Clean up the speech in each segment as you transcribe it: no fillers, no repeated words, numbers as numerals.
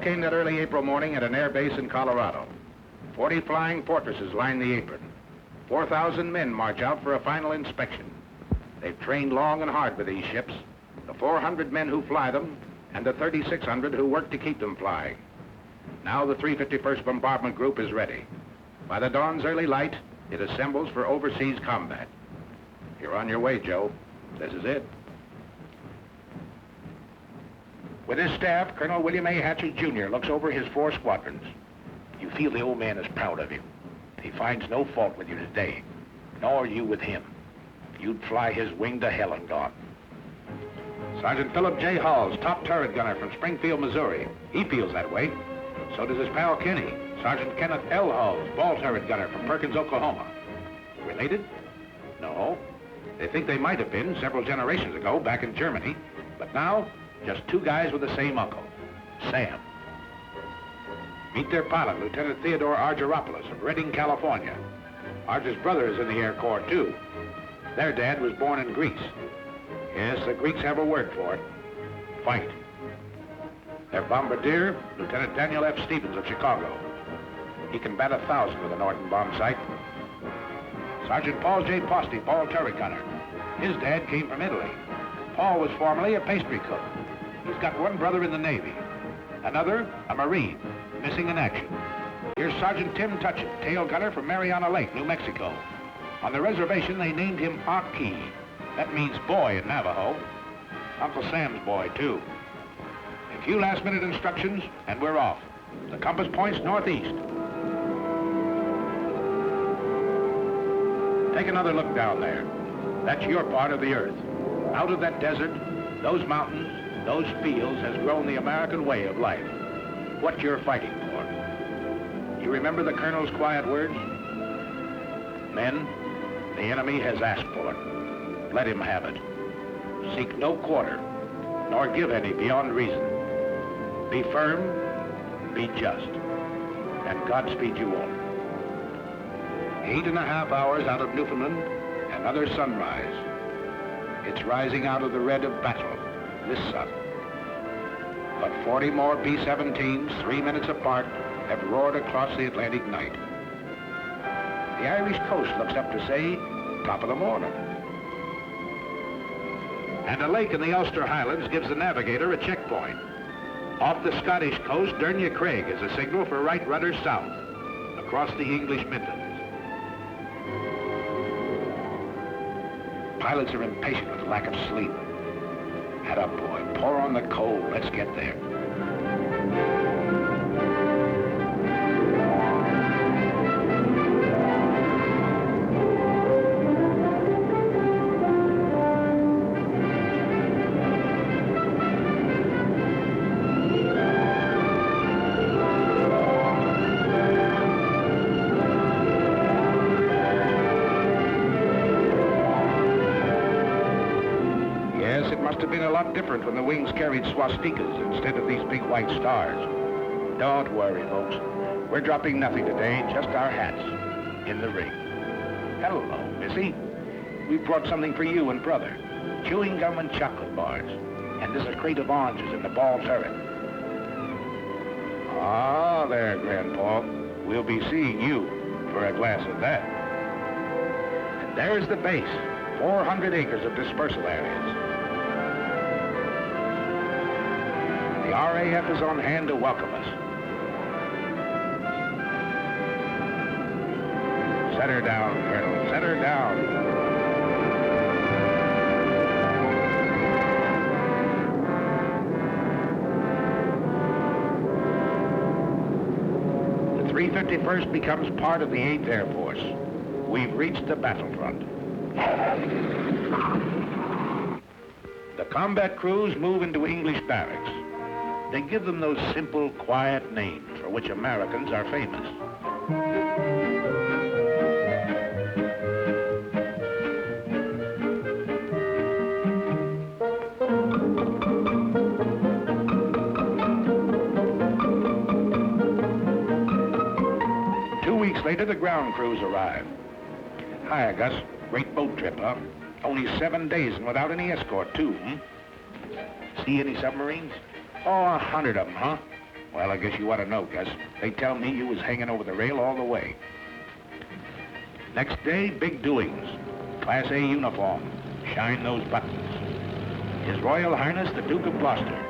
came that early April morning at an air base in Colorado. 40 flying fortresses line the apron. 4,000 men march out for a final inspection. They've trained long and hard with these ships, the 400 men who fly them, and the 3,600 who work to keep them flying. Now the 351st Bombardment Group is ready. By the dawn's early light, it assembles for overseas combat. You're on your way, Joe. This is it. With his staff, Colonel William A. Hatcher, Jr. looks over his 4 squadrons. You feel the old man is proud of you. He finds no fault with you today, nor you with him. You'd fly his wing to hell and gone. Sergeant Philip J. Halls, top turret gunner from Springfield, Missouri. He feels that way. So does his pal Kenny, Sergeant Kenneth L. Halls, ball turret gunner from Perkins, Oklahoma. Related? No. They think they might have been several generations ago back in Germany, but now, just 2 guys with the same uncle, Sam. Meet their pilot, Lieutenant Theodore Argyropoulos of Redding, California. Argy's brother is in the Air Corps, too. Their dad was born in Greece. Yes, the Greeks have a word for it. Fight. Their bombardier, Lieutenant Daniel F. Stevens of Chicago. He can bat 1,000 with a Norton bomb sight. Sergeant Paul J. Posty, ball turret gunner. His dad came from Italy. Paul was formerly a pastry cook. He's got 1 brother in the Navy. Another, a Marine, missing in action. Here's Sergeant Tim Tutchet, tail gunner from Mariana Lake, New Mexico. On the reservation, they named him Aki. That means boy in Navajo. Uncle Sam's boy, too. A few last-minute instructions, and we're off. The compass points northeast. Take another look down there. That's your part of the earth. Out of that desert, those mountains, those fields has grown the American way of life. What you're fighting for. You remember the Colonel's quiet words? Men, the enemy has asked for it. Let him have it. Seek no quarter, nor give any beyond reason. Be firm, be just, and Godspeed you all. 8.5 hours out of Newfoundland, another sunrise. It's rising out of the red of battle, this sun. But 40 more B-17s, 3 minutes apart, have roared across the Atlantic night. The Irish coast looks up to say, top of the morning. And a lake in the Ulster Highlands gives the navigator a checkpoint. Off the Scottish coast, Dernya Craig is a signal for right rudder south, across the English Midlands. Pilots are impatient with lack of sleep. Head up, boy. Pour on the coal. Let's get there. Different when the wings carried swastikas instead of these big white stars. Don't worry, folks. We're dropping nothing today, just our hats in the ring. Hello, Missy. We brought something for you and brother. Chewing gum and chocolate bars. And there's a crate of oranges in the ball turret. Ah, there, Grandpa. We'll be seeing you for a glass of that. And there's the base. 400 acres of dispersal areas. The RAF is on hand to welcome us. Set her down, Colonel. Set her down. The 351st becomes part of the 8th Air Force. We've reached the battlefront. The combat crews move into English barracks. They give them those simple, quiet names for which Americans are famous. Later, the ground crews arrive. Hiya, Gus. Great boat trip, huh? Only 7 days and without any escort, too, See any submarines? Oh, 100 of them, huh? Well, I guess you ought to know, Gus. They tell me you was hanging over the rail all the way. Next day, big doings. Class A uniform. Shine those buttons. His Royal Highness, the Duke of Gloucester,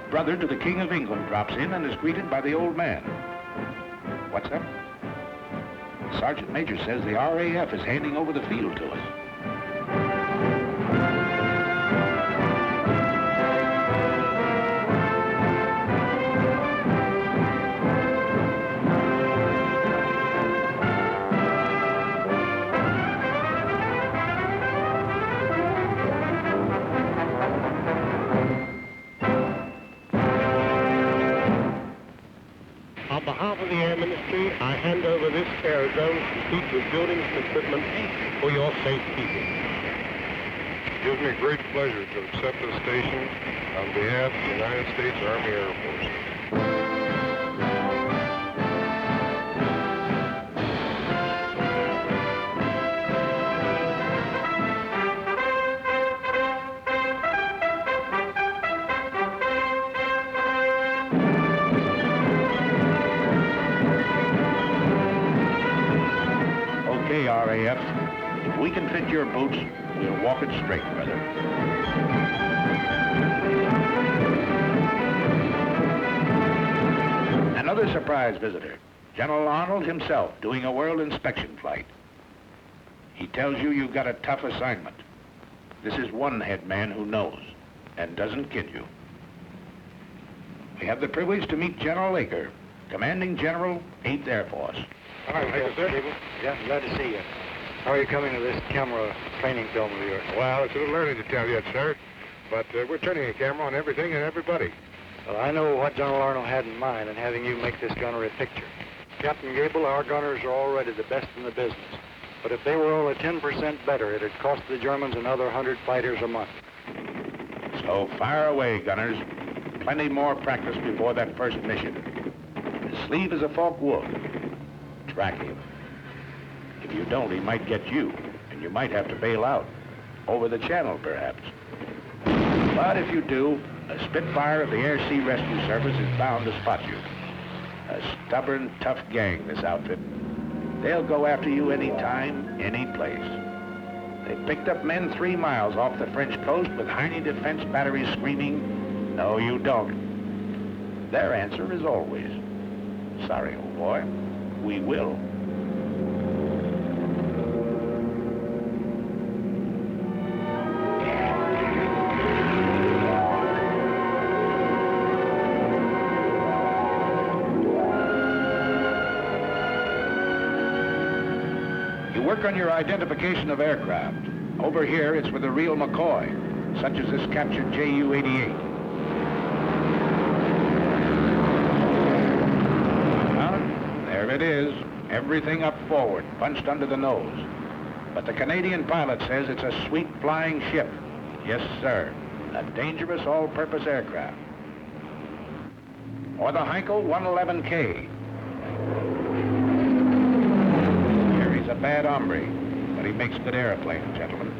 brother to the King of England, drops in and is greeted by the old man. What's up? Sergeant Major says the RAF is handing over the field to us. On behalf of the Air Ministry, I hand over this aerodrome complete with buildings and equipment for your safekeeping. It gives me great pleasure to accept this station on behalf of the United States Army Air Force. Okay, RAF. If we can fit your boots, we'll walk it straight, brother. Another surprise visitor. General Arnold himself doing a world inspection flight. He tells you you've got a tough assignment. This is one head man who knows and doesn't kid you. We have the privilege to meet General Aker, Commanding General, 8th Air Force. Hi, sir. Yeah, glad to see you. How are you coming to this camera training film of yours? Well, it's a little early to tell yet, sir, but we're turning a camera on everything and everybody. Well, I know what General Arnold had in mind in having you make this gunner a picture. Captain Gable, our gunners are already the best in the business. But if they were only 10% better, it'd cost the Germans another 100 fighters a month. So fire away, gunners. Plenty more practice before that first mission. His sleeve is a forked wolf. Track him. If you don't, he might get you, and you might have to bail out. Over the channel, perhaps. But if you do, a Spitfire of the Air Sea Rescue Service is bound to spot you. A stubborn, tough gang, this outfit. They'll go after you any time, any place. They picked up men 3 miles off the French coast with Heine defense batteries screaming, "No, you don't." Their answer is always, "Sorry, old boy, we will." Work on your identification of aircraft. Over here, it's with a real McCoy, such as this captured Ju-88. There it is, everything up forward, punched under the nose. But the Canadian pilot says it's a sweet flying ship. Yes, sir, a dangerous all-purpose aircraft. Or the Heinkel 111K. He's a bad hombre, but he makes good airplanes, gentlemen.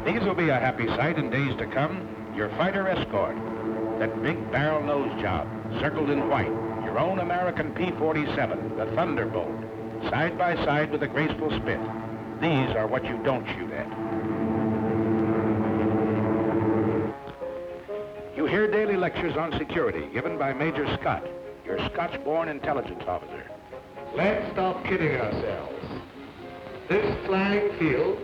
These will be a happy sight in days to come. Your fighter escort, that big barrel nose job, circled in white, your own American P-47, the Thunderbolt, side by side with a graceful spit. These are what you don't shoot at. You hear daily lectures on security given by Major Scott, your Scotch-born intelligence officer. Let's stop kidding ourselves. This flying field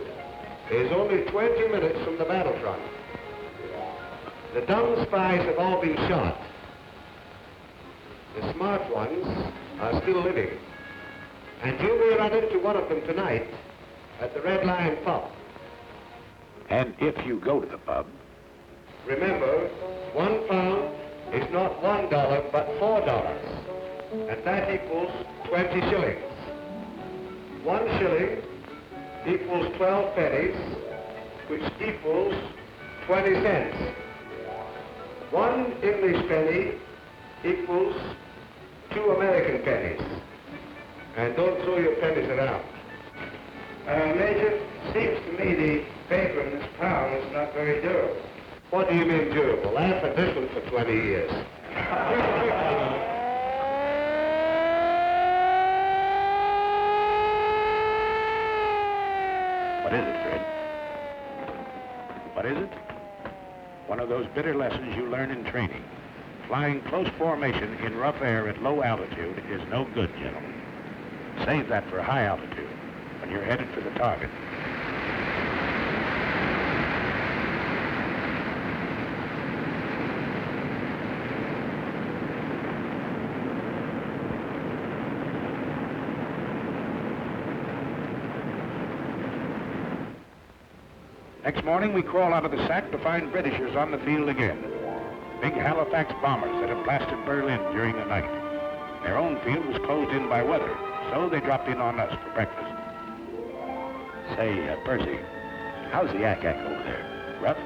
is only 20 minutes from the battlefront. The dumb spies have all been shot. The smart ones are still living. And you may run into one of them tonight at the Red Lion pub. And if you go to the pub, remember, £1 is not $1, but $4. And that equals 20 shillings. 1 shilling equals 12 pennies, which equals 20 cents. 1 English penny equals 2 American pennies. And don't throw your pennies around. Major, seems to me the paper in this town is not very durable. What do you mean durable? Laugh at this one for 20 years. What is it, Fred? What is it? One of those bitter lessons you learn in training. Flying close formation in rough air at low altitude is no good, gentlemen. Save that for high altitude, when you're headed for the target. Next morning, we crawl out of the sack to find Britishers on the field again. Big Halifax bombers that had blasted Berlin during the night. Their own field was closed in by weather, so they dropped in on us for breakfast. Say, Percy, how's the yak-yak over there? Rough?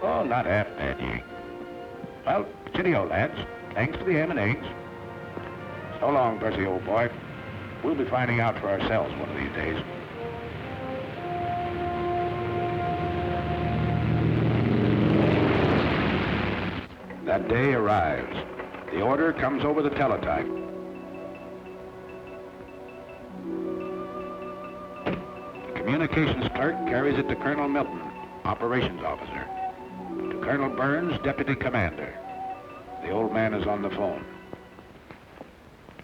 Oh, not half bad, Yank. Well, cheerio, lads. Thanks for the ham and eggs. So long, Percy, old boy. We'll be finding out for ourselves one of these days. That day arrives. The order comes over the teletype. The communications clerk carries it to Colonel Milton, operations officer. To Colonel Burns, deputy commander. The old man is on the phone.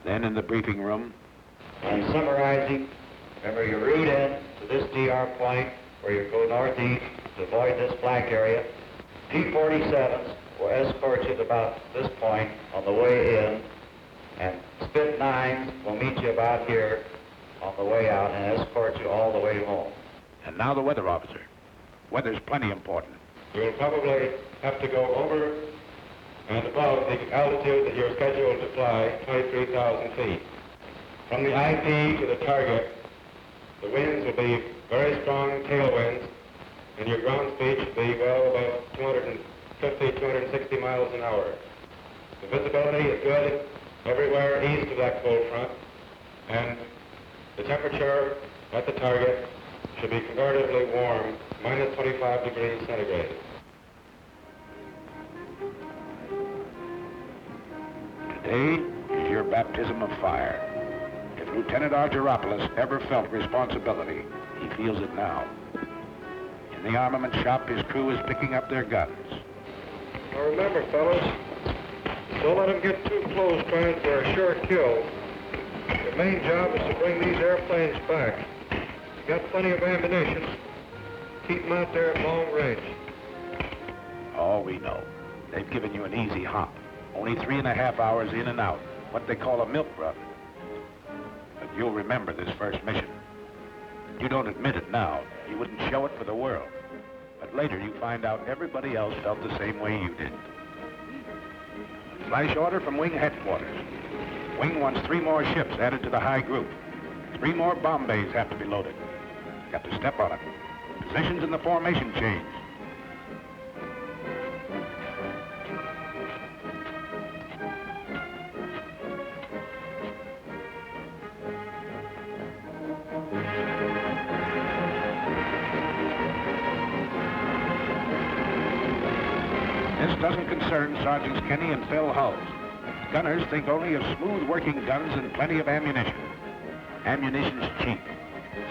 Then in the briefing room. I'm summarizing. Remember your route in to this DR point where you go northeast to avoid this black area. T-47s will escort you to about this point on the way in, and Spit 9s will meet you about here on the way out and escort you all the way home. And now the weather officer. Weather's plenty important. You'll probably have to go over and above the altitude that you're scheduled to fly, 23,000 feet. From the IP to the target, the winds will be very strong tailwinds, and your ground speed should be, well, about 250, 260 miles an hour. The visibility is good everywhere east of that cold front, and the temperature at the target should be comparatively warm, minus 25 degrees centigrade. Today is your baptism of fire. If Lieutenant Argyropoulos ever felt responsibility, he feels it now. In the armament shop, his crew is picking up their guns. Now remember, fellas, don't let them get too close trying for a sure kill. The main job is to bring these airplanes back. You got plenty of ammunition. Keep them out there at long range. Oh, we know. They've given you an easy hop. Only 3.5 hours in and out. What they call a milk run. But you'll remember this first mission. You don't admit it now. You wouldn't show it for the world. But later you find out everybody else felt the same way you did. Flash order from Wing headquarters. Wing wants 3 more ships added to the high group. 3 more bomb bays have to be loaded. Got to step on it. Positions in the formation change. This doesn't concern Sergeants Kenny and Phil Hulls. Gunners think only of smooth working guns and plenty of ammunition. Ammunition's cheap.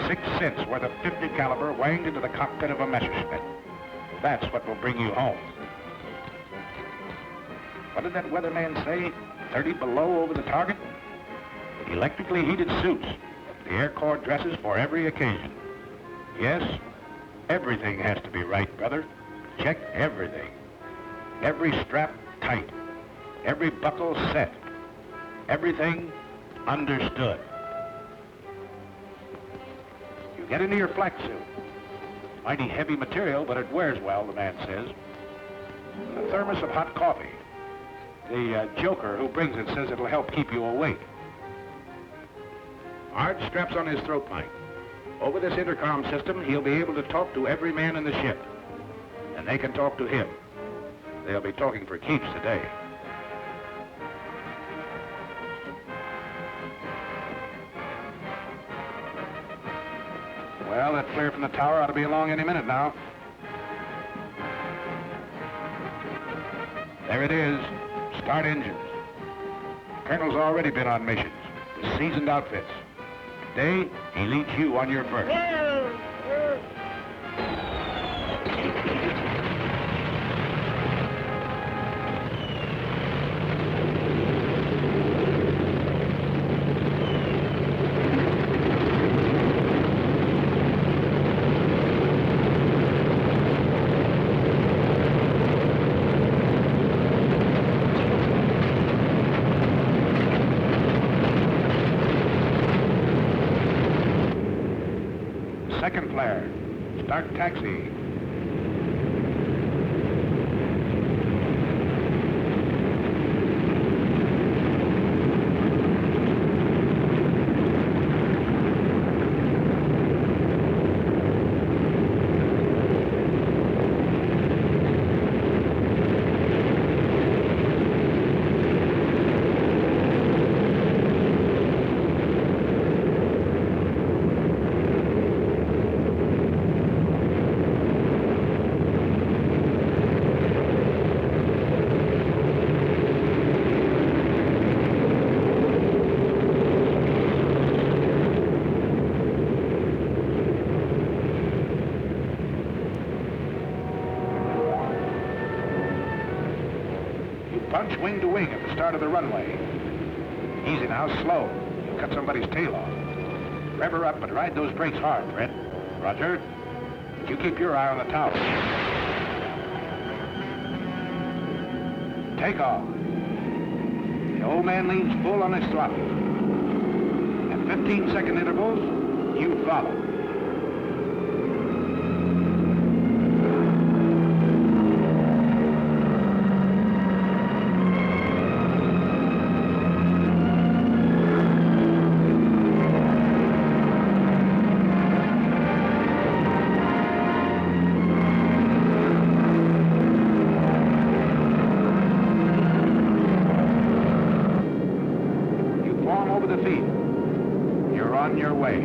6 cents worth of .50 caliber wanged into the cockpit of a Messerschmitt. That's what will bring you home. What did that weatherman say? 30 below over the target? Electrically heated suits. The Air Corps dresses for every occasion. Yes, everything has to be right, brother. Check everything. Every strap tight. Every buckle set. Everything understood. You get into your flak suit. Mighty heavy material, but it wears well, the man says. A thermos of hot coffee. The joker who brings it says it'll help keep you awake. Art straps on his throat mic. Over this intercom system, he'll be able to talk to every man in the ship. And they can talk to him. They'll be talking for keeps today. Well, that flare from the tower ought to be along any minute now. There it is. Start engines. The Colonel's already been on missions with seasoned outfits. Today, he leads you on your berth. Second flare. Start taxi. Punch wing to wing at the start of the runway. Easy now, slow. You'll cut somebody's tail off. Rev her up and ride those brakes hard, Fred. Roger. You keep your eye on the tower. Take off. The old man leans full on his throttle. At 15-second intervals, you follow. You're on your way.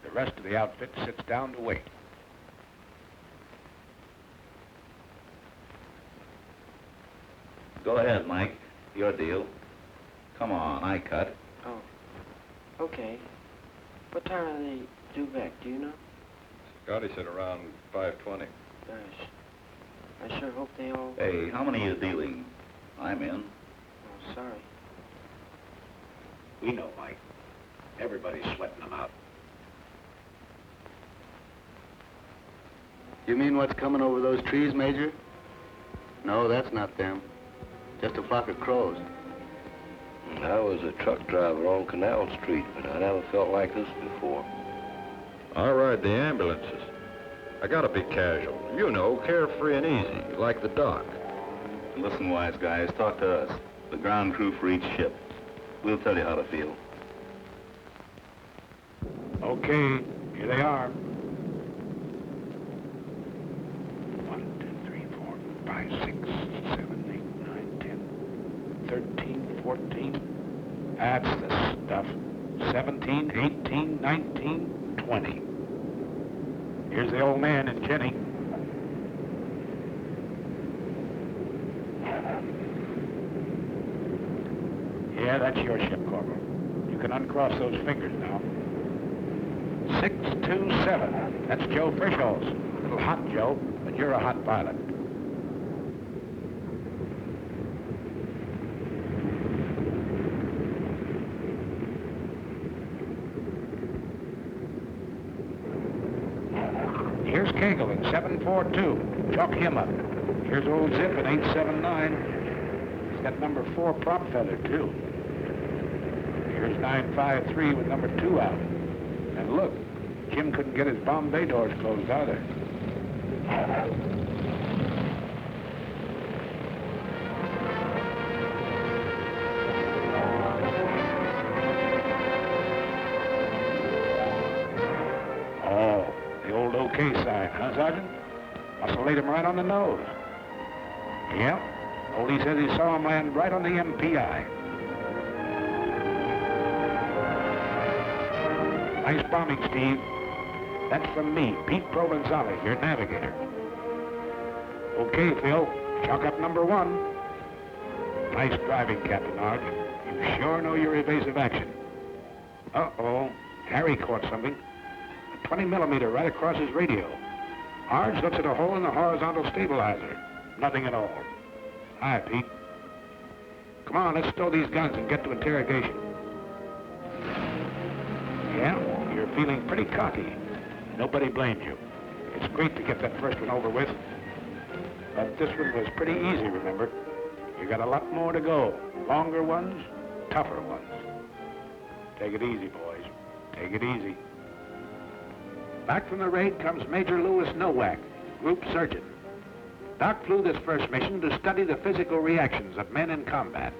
The rest of the outfit sits down to wait. Go ahead, Mike. Your deal. Come on, I cut. Oh, okay. What time are they due back, do you know? Scotty said around 5:20. Gosh, I sure hope they all... Hey, how many is dealing? I'm in. Oh, sorry. We know, Mike. Everybody's sweating them out. You mean what's coming over those trees, Major? No, that's not them. Just a flock of crows. I was a truck driver on Canal Street, but I never felt like this before. I ride the ambulances. I gotta be casual. You know, carefree and easy, like the doc. Listen, wise guys, talk to us. The ground crew for each ship. We'll tell you how to feel. Okay, here they are. 1, 2, 3, 4, 5, 6, 7, 8, 9, 10, 13, 14. That's the stuff. 17, 18, 19, 20. Here's the old man and Jenny. Yeah, that's your ship, Corporal. You can uncross those fingers now. 627. That's Joe Frischholz. A little hot, Joe, but you're a hot pilot. Here's Cagle in 742. Chalk him up. Here's old Zip in 879. He's got number 4 prop feather, too. Here's 953 with number 2 out. And look, Jim couldn't get his bomb bay doors closed either. Oh, the old OK sign, huh, Sergeant? Must have laid him right on the nose. Yep. Oldie says he saw him land right on the MPI. Nice bombing, Steve. That's from me, Pete Provenzale, your navigator. Okay, Phil, chalk up number 1. Nice driving, Captain Arch. You sure know your evasive action. Uh-oh, Harry caught something. A 20 millimeter right across his radio. Arch looks at a hole in the horizontal stabilizer. Nothing at all. Hi, Pete. Come on, let's stow these guns and get to interrogation. Yeah, you're feeling pretty cocky. Nobody blamed you. It's great to get that first one over with. But this one was pretty easy, remember? You got a lot more to go. Longer ones, tougher ones. Take it easy, boys. Take it easy. Back from the raid comes Major Lewis Nowak, Group Surgeon. Doc flew this first mission to study the physical reactions of men in combat.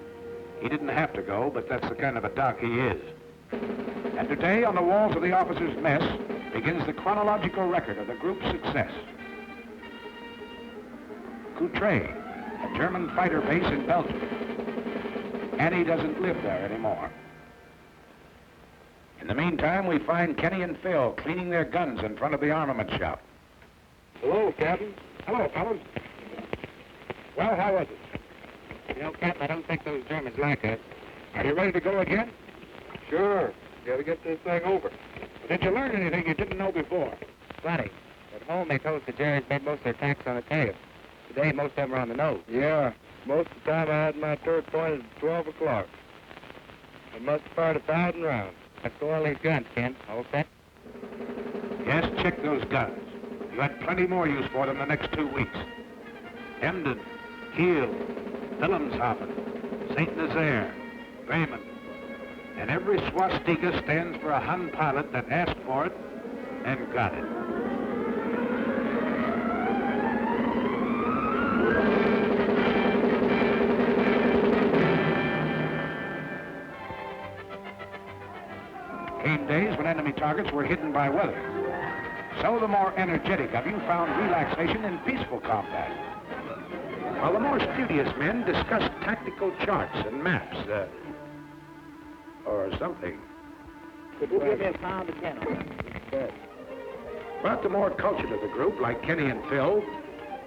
He didn't have to go, but that's the kind of a doc he is. And today, on the walls of the officers' mess, begins the chronological record of the group's success. Coutray, a German fighter base in Belgium. Annie doesn't live there anymore. In the meantime, we find Kenny and Phil cleaning their guns in front of the armament shop. Hello, Captain. Hello, fellas. Well, how was it? You know, Captain, I don't think those Germans like us. Are you ready to go again? Sure. Got to get this thing over. Did you learn anything you didn't know before? Plenty. At home, they told us the Jerry's made most of their attacks on the tail. Today, most of them are on the nose. Yeah. Most of the time, I had my turret pointed at 12 o'clock. I must have fired 1,000 rounds. Let's go all these guns, Ken. All set? Yes, check those guns. You had plenty more use for them the next 2 weeks. Emden, Kiel, Wilhelmshaven, St. Nazaire, Bremen. And every swastika stands for a Hun pilot that asked for it and got it. Came days when enemy targets were hidden by weather. So the more energetic of you found relaxation in peaceful combat. While the more studious men discussed tactical charts and maps, or something. Could you give me a pound of 10 on that? But the more cultured of the group, like Kenny and Phil,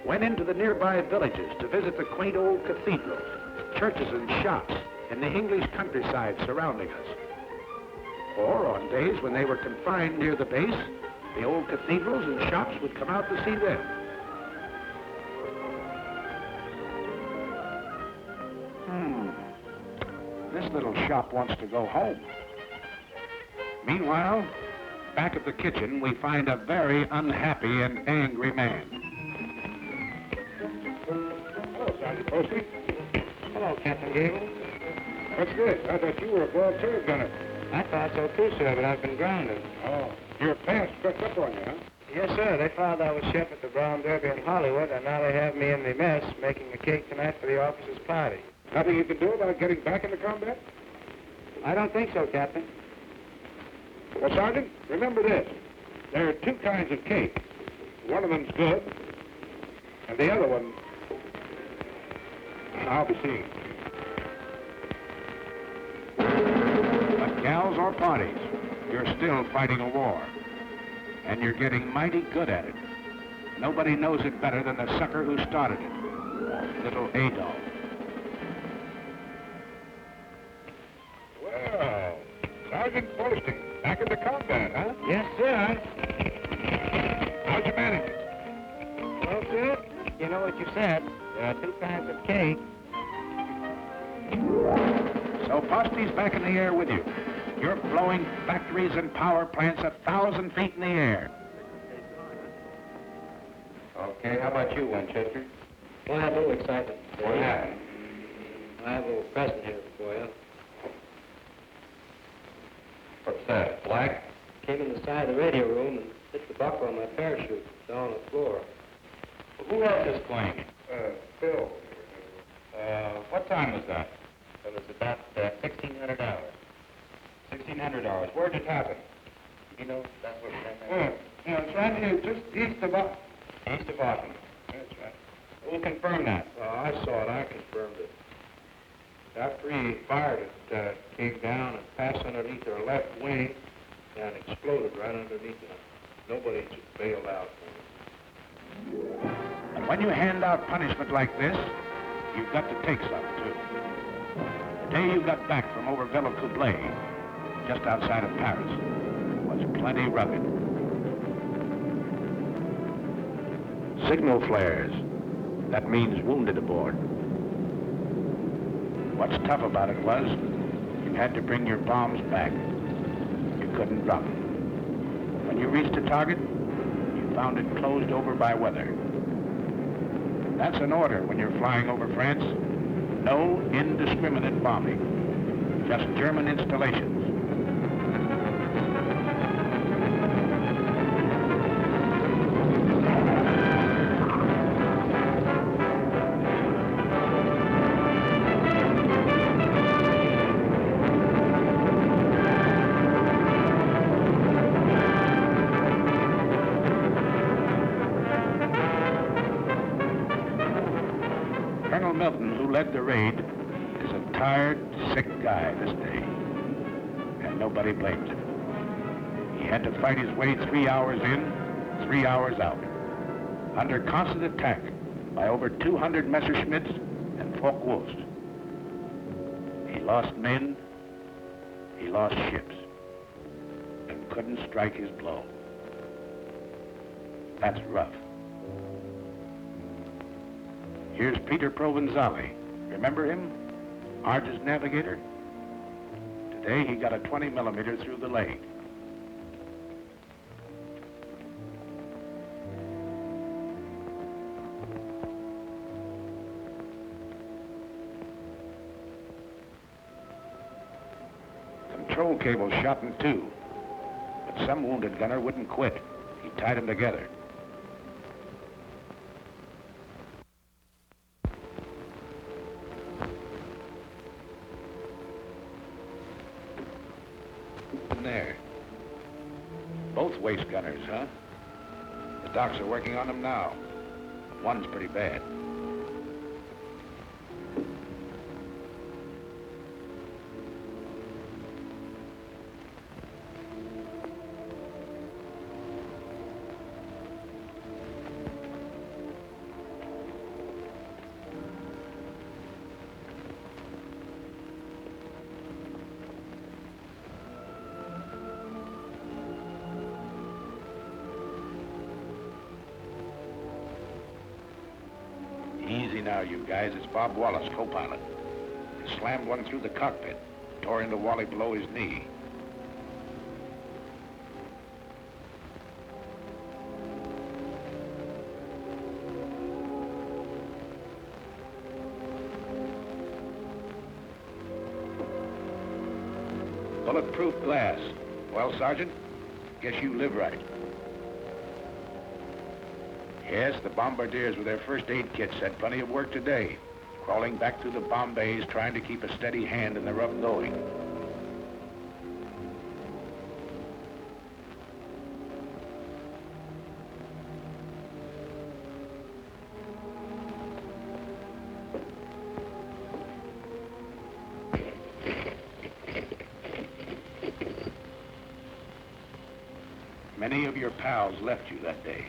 went into the nearby villages to visit the quaint old cathedrals, churches and shops in the English countryside surrounding us. Or on days when they were confined near the base, the old cathedrals and shops would come out to see them. This little shop wants to go home. Meanwhile, back at the kitchen, we find a very unhappy and angry man. Hello, Sergeant Posty. Hello, Captain Gable. What's this? I thought you were a broad turret gunner. I thought so too, sir, but I've been grounded. Oh, your pants crept up on you, huh? Yes, sir. They found I was chef at the Brown Derby in Hollywood, and now they have me in the mess making a cake tonight for the officers' party. Nothing you can do about getting back into combat? I don't think so, Captain. Well, Sergeant, remember this. There are 2 kinds of cake. One of them's good, and the other one, I'll be seeing. But gals or parties, you're still fighting a war. And you're getting mighty good at it. Nobody knows it better than the sucker who started it, little Adolf. Well, Sergeant Posting, back into combat, huh? Yes, sir. How'd you manage it? Well, sir, you know what you said. There are 2 kinds of cake. So Posty's back in the air with you. You're blowing factories and power plants 1,000 feet in the air. Okay, how about you, Winchester? Well, I have a little excitement. What happened? I have a little present here for you. What's that, black? Came in the side of the radio room and hit the buckle on my parachute down on the floor. Who else is playing? Phil. What time was that? It was about $1,600. $1,600. Where'd it happen? You know, that's what it Yeah, it's right here, just east of us. East of Austin. That's right. We'll confirm that. Well, I saw it. I confirmed it. After he fired it, came down and passed underneath her left wing and exploded right underneath her. Nobody bailed out. And when you hand out punishment like this, you've got to take some, too. The day you got back from over Villers-Coublay, just outside of Paris, was plenty rugged. Signal flares. That means wounded aboard. What's tough about it was, you had to bring your bombs back. You couldn't drop them. When you reached a target, you found it closed over by weather. That's an order when you're flying over France. No indiscriminate bombing. Just German installations. Colonel Milton, who led the raid, is a tired, sick guy this day, and nobody blames him. He had to fight his way 3 hours in, 3 hours out, under constant attack by over 200 Messerschmitts and Focke-Wulfs. He lost men, he lost ships, and couldn't strike his blow. That's rough. Here's Peter Provenzali. Remember him? Arge's navigator? Today he got a 20 millimeter through the leg. Control cable shot in two, but some wounded gunner wouldn't quit. He tied them together. There. Both waist gunners, huh? The docs are working on them now. One's pretty bad. Easy now, you guys. It's Bob Wallace, co-pilot. He slammed one through the cockpit, tore into Wally below his knee. Bulletproof glass. Well, Sergeant, guess you live right. Yes, the bombardiers with their first aid kits had plenty of work today, crawling back through the bomb bays, trying to keep a steady hand in the rough going. Many of your pals left you that day.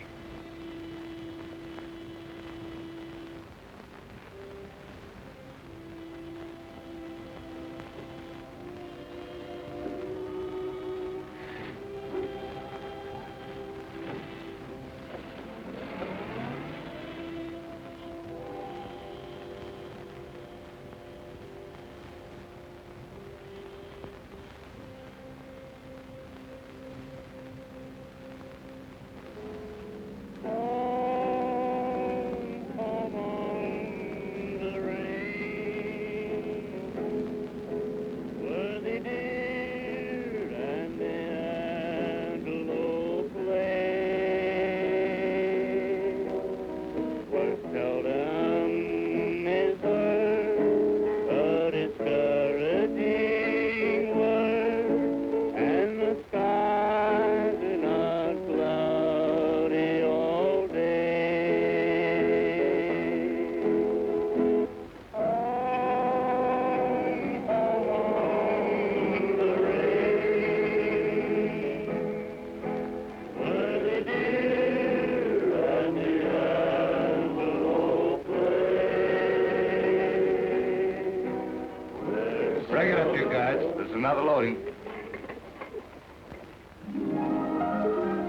is another loading.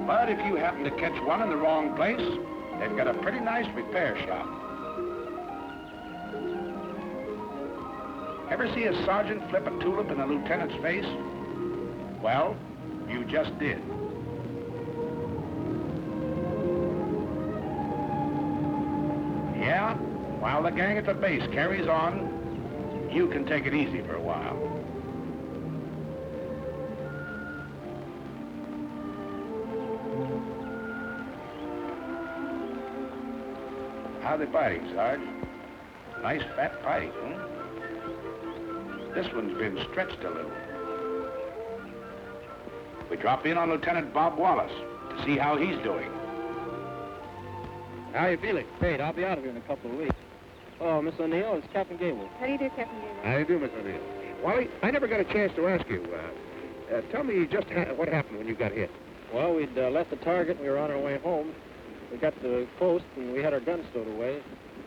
But if you happen to catch one in the wrong place, they've got a pretty nice repair shop. Ever see a sergeant flip a tulip in a lieutenant's face? Well, you just did. Yeah, while the gang at the base carries on, you can take it easy for a while. How they fighting, Sarge? Nice fat fight, huh? This one's been stretched a little. We drop in on Lieutenant Bob Wallace to see how he's doing. How you feeling? Great. I'll be out of here in a couple of weeks. Oh, Miss O'Neill, it's Captain Gable. How do you do, Captain Gable? How do you do, Miss O'Neill? Wally, I never got a chance to ask you. Tell me just what happened when you got hit. Well, we'd left the target and we were on our way home. We got to the coast and we had our guns stowed away.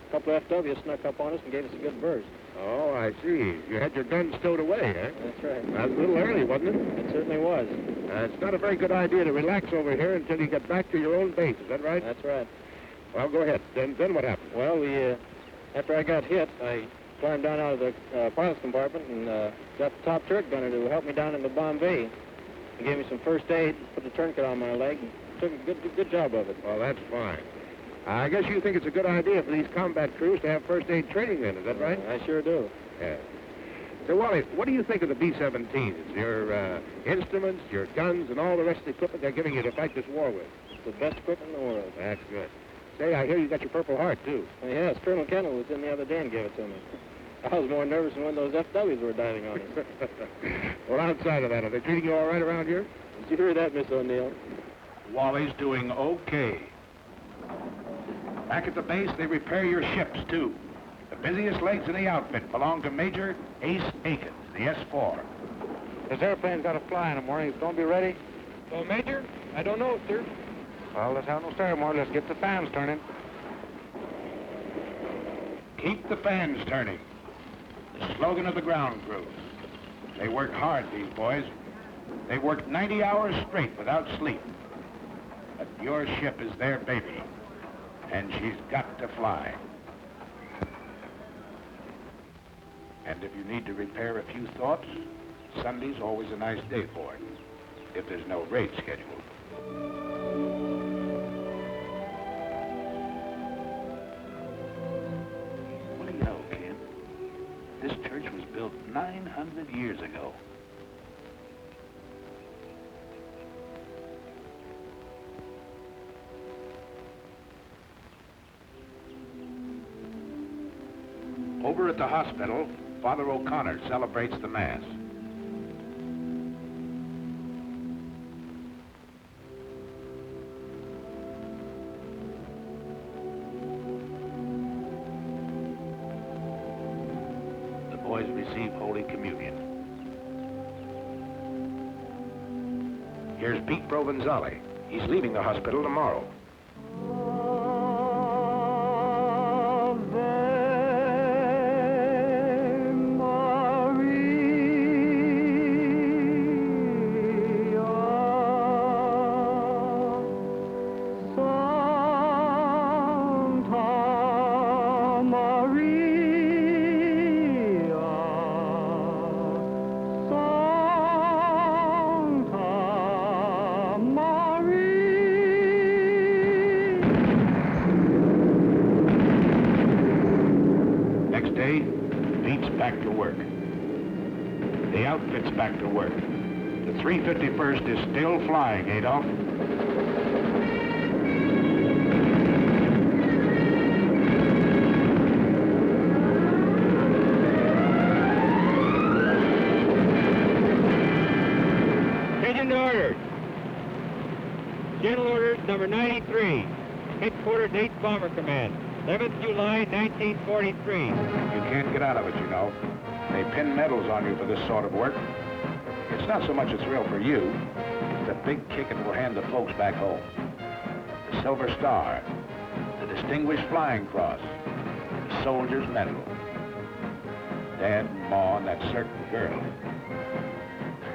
A couple of FWs snuck up on us and gave us a good burst. Oh, I see. You had your guns stowed away, huh? That's right. That was a little early, wasn't it? It certainly was. It's not a very good idea to relax over here until you get back to your own base. Is that right? That's right. Well, go ahead. Then what happened? Well, after I got hit, I climbed down out of the pilot's compartment and got the top turret gunner to help me down into Bombay. He gave me some first aid, put a tourniquet on my leg, and took a good job of it. Well, that's fine. I guess you think it's a good idea for these combat crews to have first aid training then, is that right? I sure do. Yeah. So, Wally, what do you think of the B-17s? Your instruments, your guns, and all the rest of the equipment they're giving you to fight this war with? It's the best equipment in the world. That's good. Say, I hear you got your Purple Heart, too. Oh, yes, Colonel Kendall was in the other day and gave it to me. I was more nervous than when those FWs were diving on us. Well, outside of that, are they treating you all right around here? Did you hear that, Miss O'Neill? Wally's doing okay. Back at the base, they repair your ships, too. The busiest legs in the outfit belong to Major Ace Aiken, the S-4. This airplane's got to fly in the morning. It's going to be ready? Well, Major, I don't know, sir. Well, let's have no ceremony. Let's get the fans turning. Keep the fans turning. The slogan of the ground crew. They work hard, these boys. They work 90 hours straight without sleep. But your ship is their baby, and she's got to fly. And if you need to repair a few thoughts, Sunday's always a nice day for it, if there's no raid scheduled. What do you know, kid? This church was built 900 years ago. Over at the hospital, Father O'Connor celebrates the Mass. The boys receive Holy Communion. Here's Pete Provenzali. He's leaving the hospital tomorrow. Back to work. The outfit's back to work. The 351st is still flying, Adolf. Attention to orders. General orders number 93. Headquarters 8th Bomber Command. 11th July, 1943. You can't get out of it, you know. They pin medals on you for this sort of work. It's not so much a thrill for you. It's a big kick it will hand the folks back home. The Silver Star, the Distinguished Flying Cross, the Soldier's Medal. Dad and Ma and that certain girl.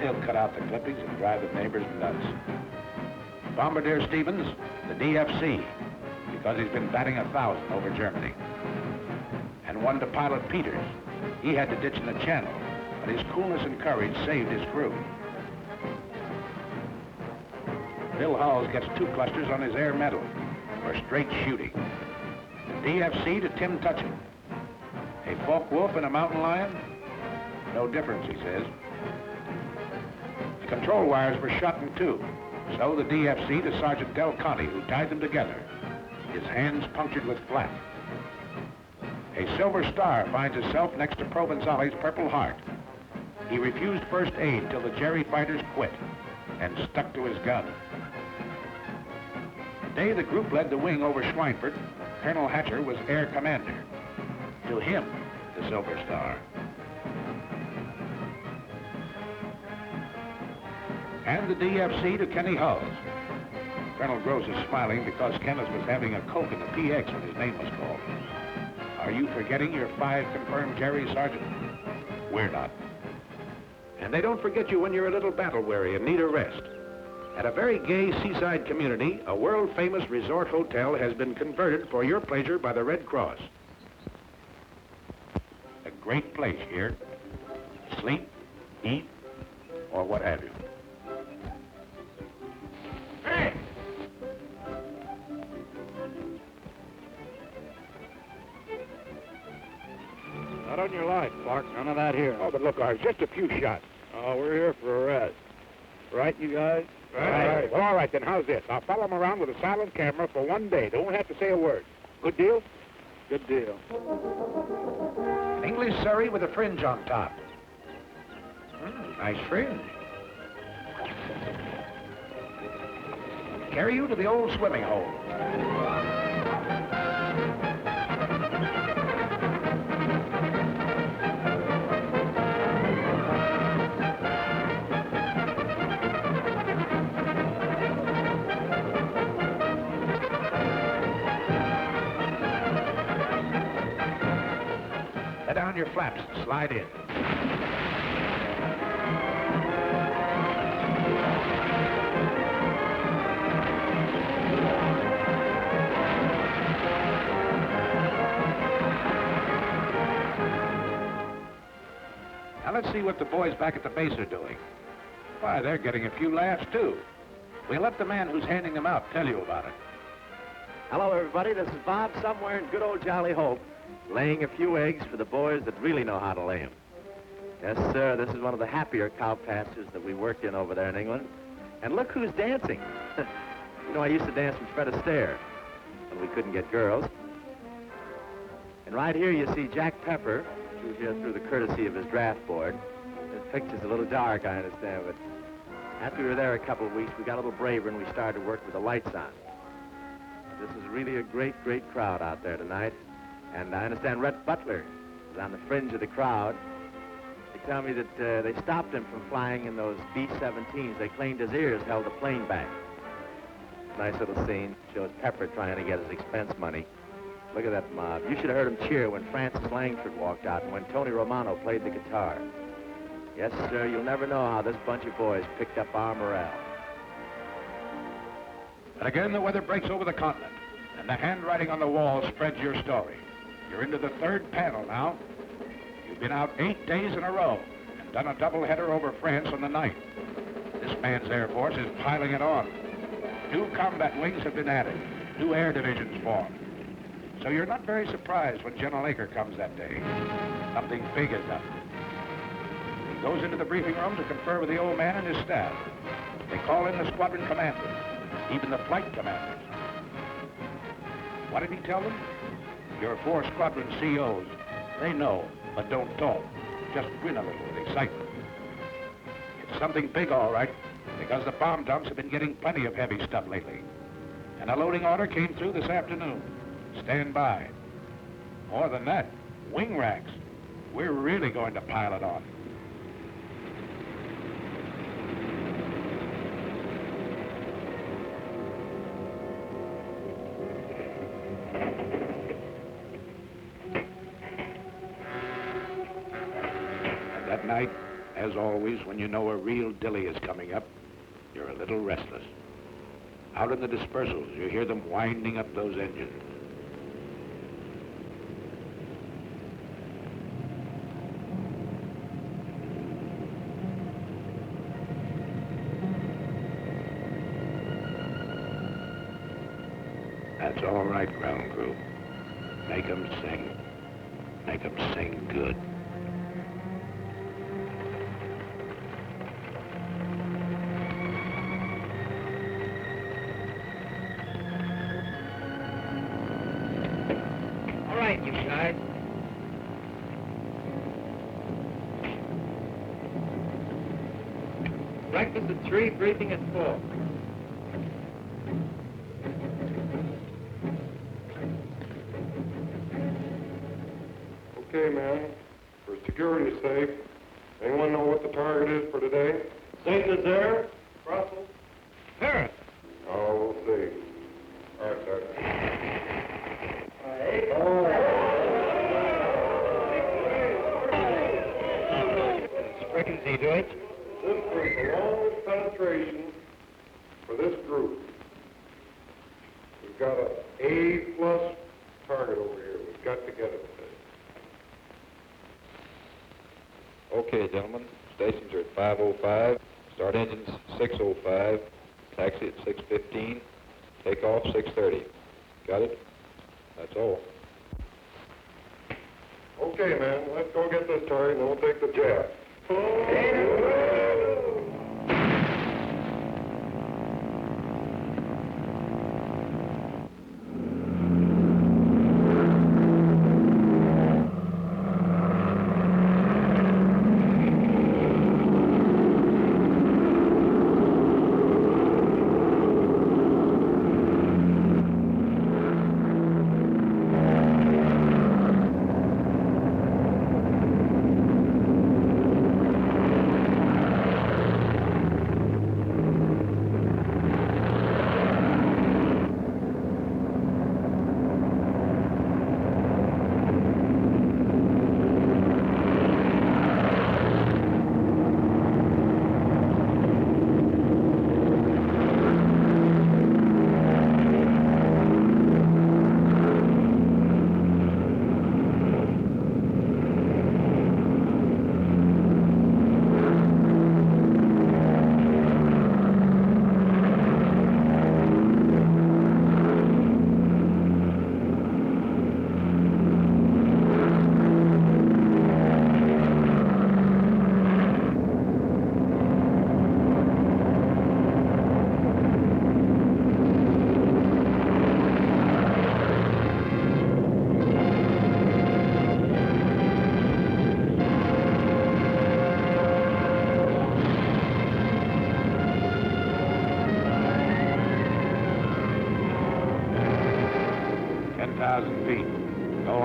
He'll cut out the clippings and drive the neighbors nuts. Bombardier Stevens, the DFC, because he's been batting 1,000 over Germany. And one to Pilot Peters. He had to ditch in the channel, but his coolness and courage saved his crew. Bill Halls gets 2 clusters on his air medal for straight shooting. The DFC to Tim Tutchin. A Focke Wulf and a mountain lion? No difference, he says. The control wires were shot in 2, so the DFC to Sergeant Del Conte, who tied them together, his hands punctured with flak. A Silver Star finds itself next to Provenzali's Purple Heart. He refused first aid till the Jerry fighters quit and stuck to his gun. The day the group led the wing over Schweinfurt, Colonel Hatcher was air commander. To him, the Silver Star. And the DFC to Kenny Hulls. Colonel Gross is smiling because Kenneth was having a Coke in the PX when his name was called. Are you forgetting your 5 confirmed Jerry, Sergeant? We're not. And they don't forget you when you're a little battle-weary and need a rest. At a very gay seaside community, a world-famous resort hotel has been converted for your pleasure by the Red Cross. A great place here. Sleep, eat, or what have you. Hey! Not on your life, Clark. None of that here. Oh, but look, Arch, just a few shots. Oh, we're here for a rest. Right, you guys? Right. Well, all right, then, how's this? I'll follow him around with a silent camera for 1 day. They won't have to say a word. Good deal? Good deal. An English Surrey with a fringe on top. Nice fringe. Carry you to the old swimming hole. Let down your flaps and slide in. Now let's see what the boys back at the base are doing. Why, they're getting a few laughs, too. We'll let the man who's handing them out tell you about it. Hello, everybody. This is Bob somewhere in good old Jolly Hope, laying a few eggs for the boys that really know how to lay them. Yes, sir, this is one of the happier cow pastures that we worked in over there in England. And look who's dancing. You know, I used to dance with Fred Astaire when we couldn't get girls. And right here you see Jack Pepper, who's here through the courtesy of his draft board. This picture's a little dark, I understand, but after we were there a couple of weeks, we got a little braver and we started to work with the lights on. This is really a great, great crowd out there tonight. And I understand Rhett Butler is on the fringe of the crowd. They tell me that they stopped him from flying in those B-17s. They claimed his ears held the plane back. Nice little scene. Shows Pepper trying to get his expense money. Look at that mob. You should have heard him cheer when Francis Langford walked out and when Tony Romano played the guitar. Yes, sir, you'll never know how this bunch of boys picked up our morale. And again, the weather breaks over the continent, and the handwriting on the wall spreads your story. You're into the 3rd panel now. You've been out 8 days in a row and done a doubleheader over France on the 9th. This man's Air Force is piling it on. New combat wings have been added. New air divisions formed. So you're not very surprised when General Aker comes that day. Something big is up. He goes into the briefing room to confer with the old man and his staff. They call in the squadron commanders, even the flight commanders. What did he tell them? Your 4 squadron COs. They know, but don't talk. Just grin a little with excitement. It's something big, all right, because the bomb dumps have been getting plenty of heavy stuff lately. And a loading order came through this afternoon. Stand by. More than that, wing racks. We're really going to pile it on. And that night, As always, when you know a real dilly is coming up, you're a little restless. Out in the dispersals, you hear them winding up those engines. That's all right, ground crew. Make 'em sing. Make 'em sing good. All right, you guys. Breakfast at 3, briefing at 4. Okay, man. For security's sake, anyone know what the target is for today? St. Nazaire? Brussels? Paris. Oh, we'll see. All right, sir. Sprechen Sie Deutsch? This is the longest penetration for this group. We've got an A+ target over here. We've got to get it today. Okay, gentlemen. Stations are at 5:05. Start engines 6:05. Taxi at 6:15. Take off 6:30. Got it? That's all. Okay, man. Let's go get this target and then we'll take the jet.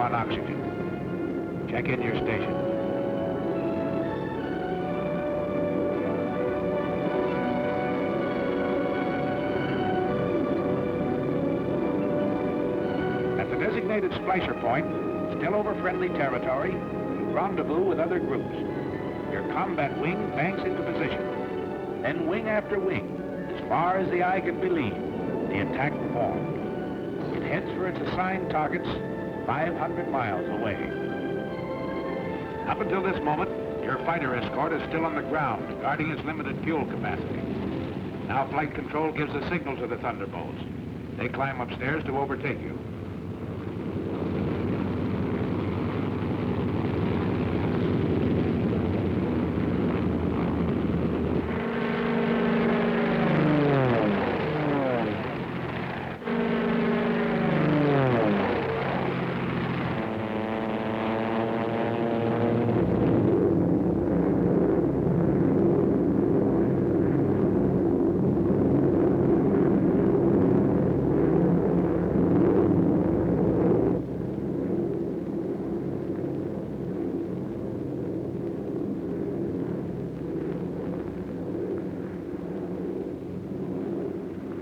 Oxygen. Check in your station. At the designated splicer point, still over friendly territory, you rendezvous with other groups. Your combat wing banks into position. Then wing after wing, as far as the eye can believe, the attack forms. It heads for its assigned targets 500 miles away. Up until this moment, your fighter escort is still on the ground, guarding its limited fuel capacity. Now flight control gives a signal to the Thunderbolts. They climb upstairs to overtake you.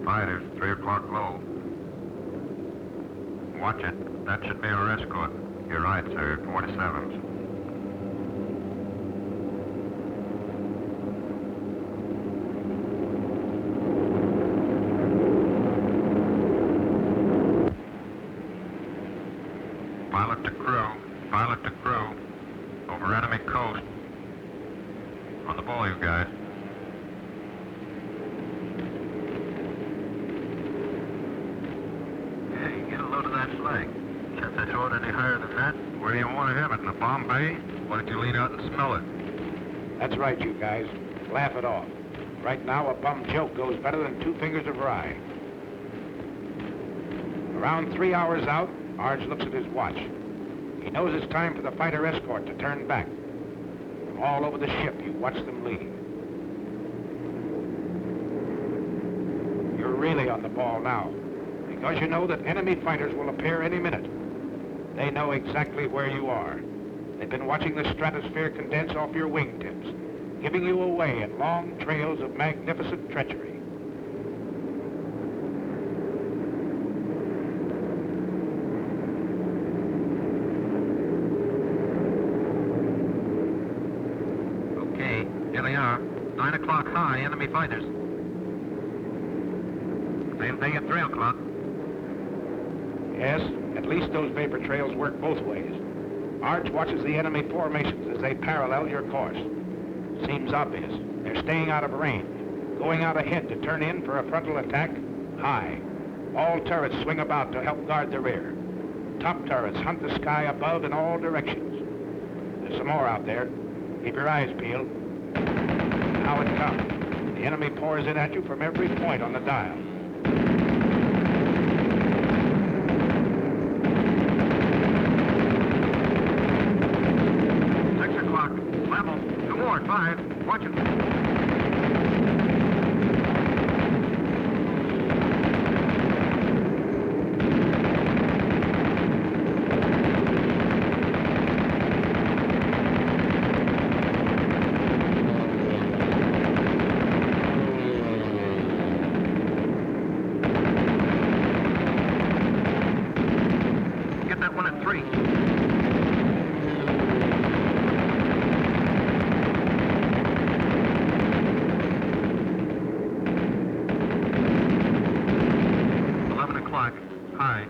Fighters, 3 o'clock low. Watch it. That should be our escort. You're right, sir. 47s. Pilot to crew. Pilot to crew. Over enemy coast. On the ball, you guys. Hey, get a load of that flag. Can't they throw it any higher than that? Where do you want to have it? In the bomb bay? Why don't you lean out and smell it? That's right, you guys. Laugh it off. Right now, a bum joke goes better than 2 fingers of rye. Around 3 hours out, Arge looks at his watch. He knows it's time for the fighter escort to turn back. From all over the ship, you watch them leave. You're really on the ball now, because you know that enemy fighters will appear any minute. They know exactly where you are. They've been watching the stratosphere condense off your wingtips, giving you away in long trails of magnificent treachery. Okay, here they are. 9 o'clock high, enemy fighters. Same thing at 3 o'clock. Yes, at least those vapor trails work both ways. Arch watches the enemy formations as they parallel your course. Seems obvious. They're staying out of range, going out ahead to turn in for a frontal attack high. All turrets swing about to help guard the rear. Top turrets hunt the sky above in all directions. There's some more out there. Keep your eyes peeled. Now it comes. The enemy pours in at you from every point on the dial. Level. 2 more, 5. Watch it. Get that one at 3. High.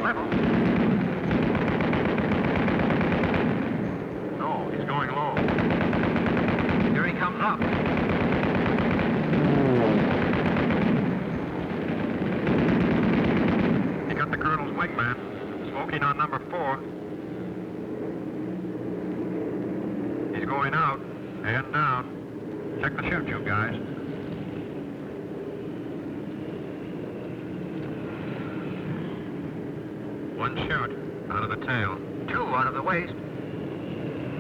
Level. No, he's going low. Here he comes up. Wingman, smoking on number 4. He's going out and down. Check the chute, you guys. One chute out of the tail. 2 out of the waist.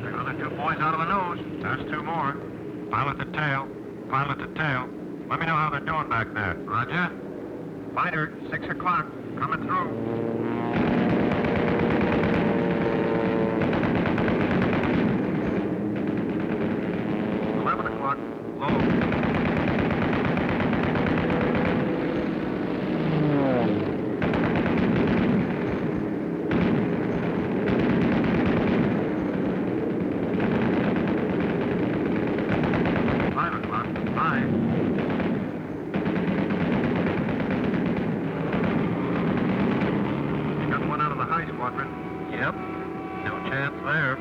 The other 2 boys out of the nose. That's 2 more. Pilot the tail. Pilot the tail. Let me know how they're doing back there. Roger. Fighter, 6 o'clock. Coming through. Yep, no chance there.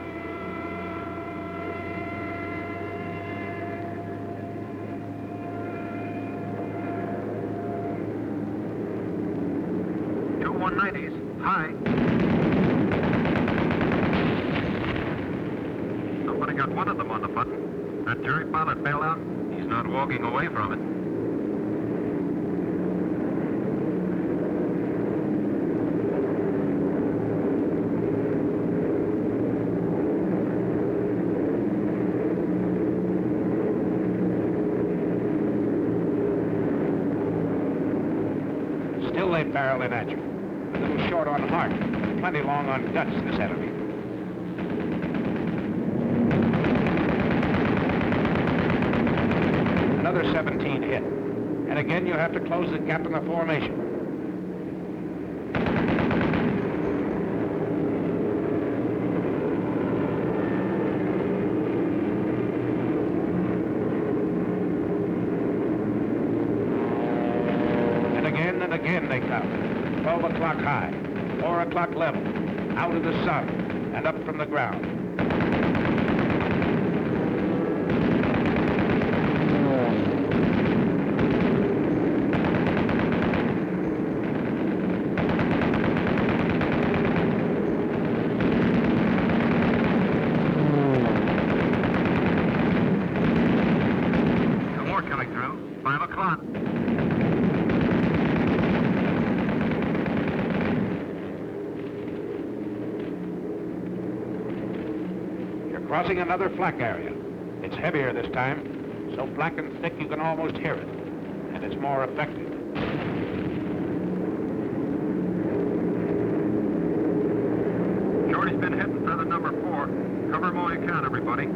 Two 190s, high. Somebody got one of them on the button. That jury pilot bailed out. He's not walking away from it. Still they barrel in at you. A little short on heart, plenty long on guts, this enemy. Another 17 hit. And again, you have to close the gap in the formation. and again they come. 12 o'clock high, 4 o'clock level, out of the sun, and up from the ground. Two more coming through. 5 o'clock. Crossing another flak area. It's heavier this time, so black and thick you can almost hear it, and it's more effective. Shorty's been hitting feather number 4. Cover them all you can, everybody.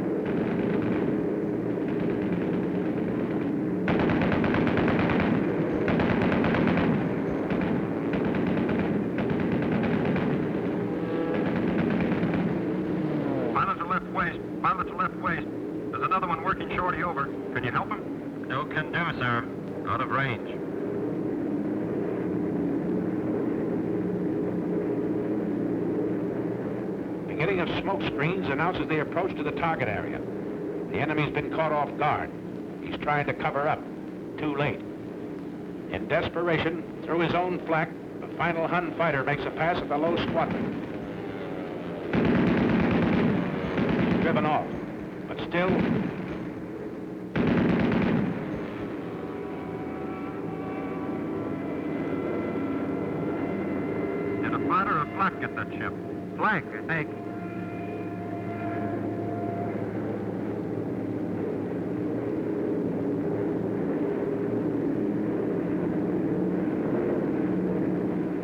Pilot to left waist. There's another one working Shorty over. Can you help him? No can do, sir. Out of range. Beginning of smoke screens announces the approach to the target area. The enemy's been caught off guard. He's trying to cover up. Too late. In desperation, through his own flak, the final Hun fighter makes a pass at the low squadron. Driven off, but still. Did a fighter or flak get that ship? Flak, I think.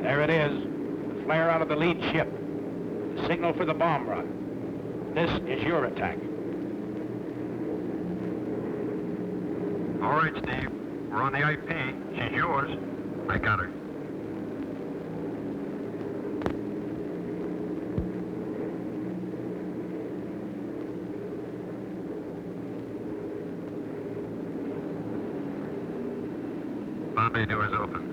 There it is, the flare out of the lead ship. The signal for the bomb run. This is your attack. All right, Steve. We're on the IP. She's yours. I got her. Bombay doors open.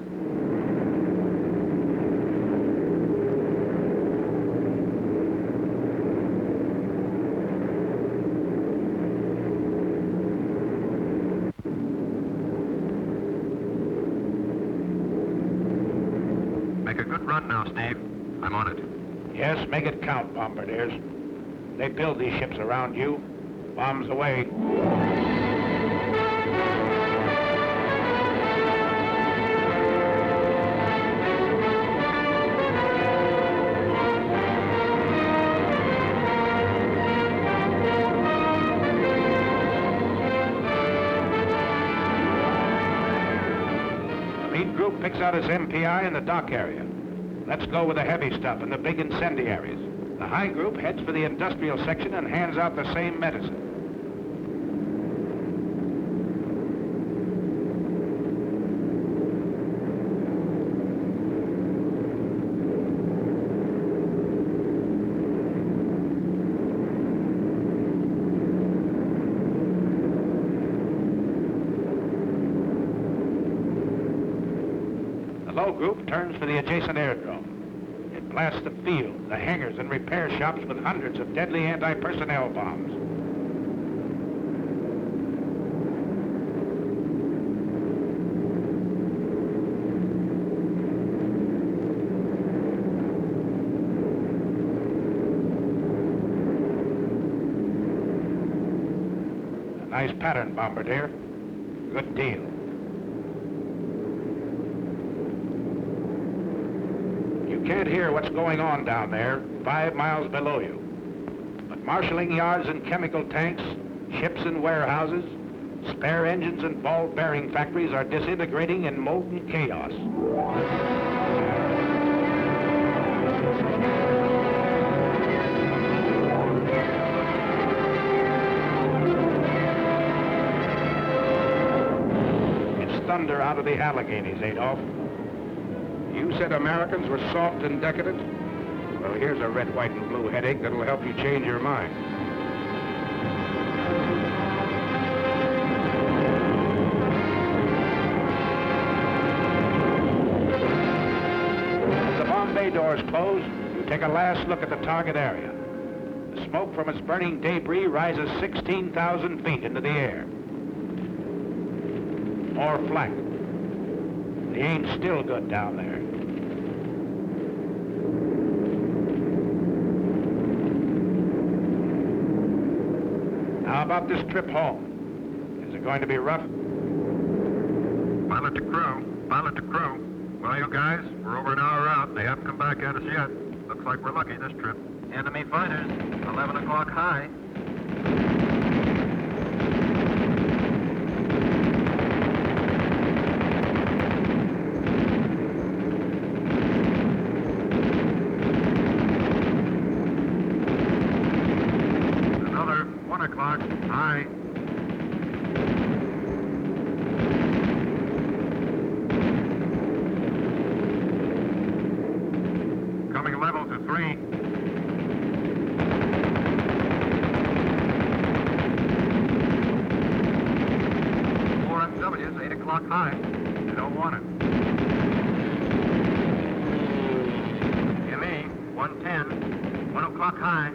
Make a good run now, Steve. I'm on it. Yes, make it count, bombardiers. They build these ships around you. Bombs away. The lead group picks out its MPI in the dock area. Let's go with the heavy stuff and the big incendiaries. The high group heads for the industrial section and hands out the same medicine. The low group turns for the adjacent airdrome. It blasts the field, the hangars, and repair shops with hundreds of deadly anti-personnel bombs. A nice pattern, bombardier. Good deal. You can't hear what's going on down there, 5 miles below you. But marshalling yards and chemical tanks, ships and warehouses, spare engines and ball bearing factories are disintegrating in molten chaos. It's thunder out of the Alleghenies, Adolf. You said Americans were soft and decadent? Well, here's a red, white, and blue headache that'll help you change your mind. bay doors close, you take a last look at the target area. The smoke from its burning debris rises 16,000 feet into the air. More flak. The aim's still good down there. How about this trip home? Is it going to be rough? Pilot to crew. Pilot to crew. Well, you guys, we're over an hour out. They haven't come back at us yet. Looks like we're lucky this trip. Enemy fighters, 11 o'clock high. Another 1 o'clock high. Coming level to 3. W's, 8 o'clock high. You don't want it. ME, 110, 1 o'clock high.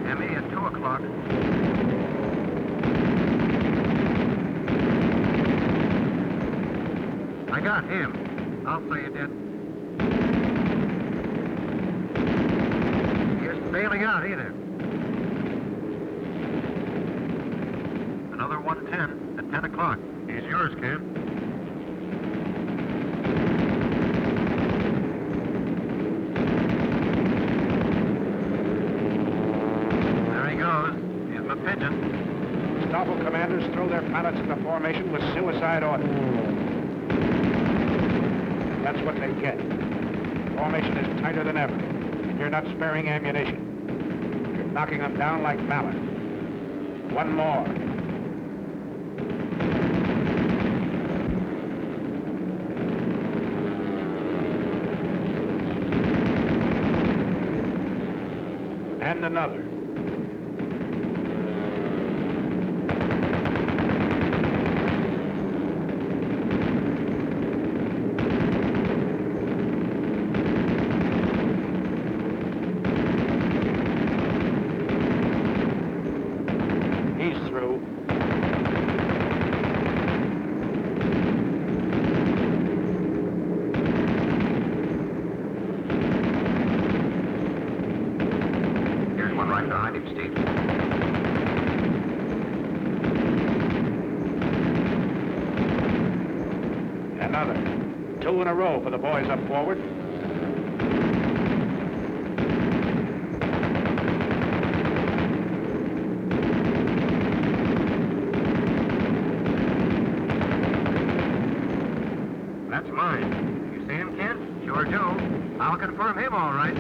ME at 2 o'clock. I got him. I'll say you did. He isn't bailing out either. Another 110 at 10 o'clock. He's yours, kid. There he goes. He's my pigeon. Stoffel commanders throw their pilots into formation with suicide orders. That's what they get. Formation is tighter than ever, and you're not sparing ammunition. You're knocking them down like mallets. One more. And another. Another. 2 in a row for the boys up forward. That's mine. You see him, kid? Sure do. I'll confirm him all right.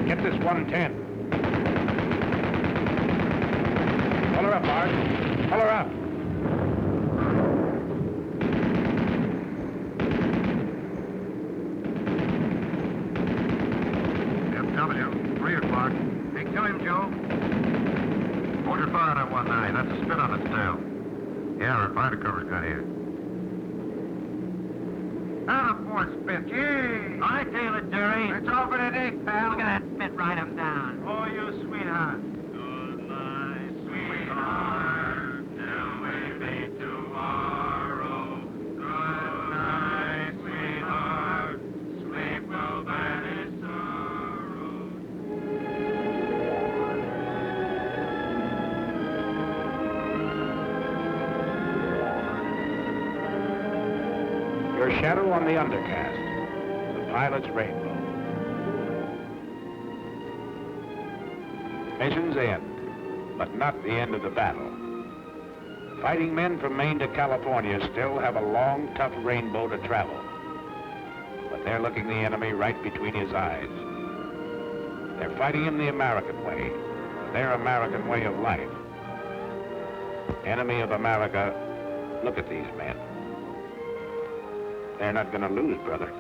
Get this 110. Pull her up, Art. Pull her up. FW, 3 o'clock. Take to him, Joe. Hold your fire on one eye. That's a spit on its tail. Yeah, our fighter cover's got here. Ah, poor spit. Gee! I tail it, Jerry. It's over the dick, pal. Look at that spit. Ride him down. Oh, you sweetheart. Good night, sweetheart. Till we meet tomorrow. Good night, sweetheart. Sleep will banish sorrow. Your shadow on the undercast. The pilot's rainbow. Missions end, but not the end of the battle. Fighting men from Maine to California still have a long, tough rainbow to travel. But they're looking the enemy right between his eyes. They're fighting him the American way, their American way of life. Enemy of America, look at these men. They're not going to lose, brother.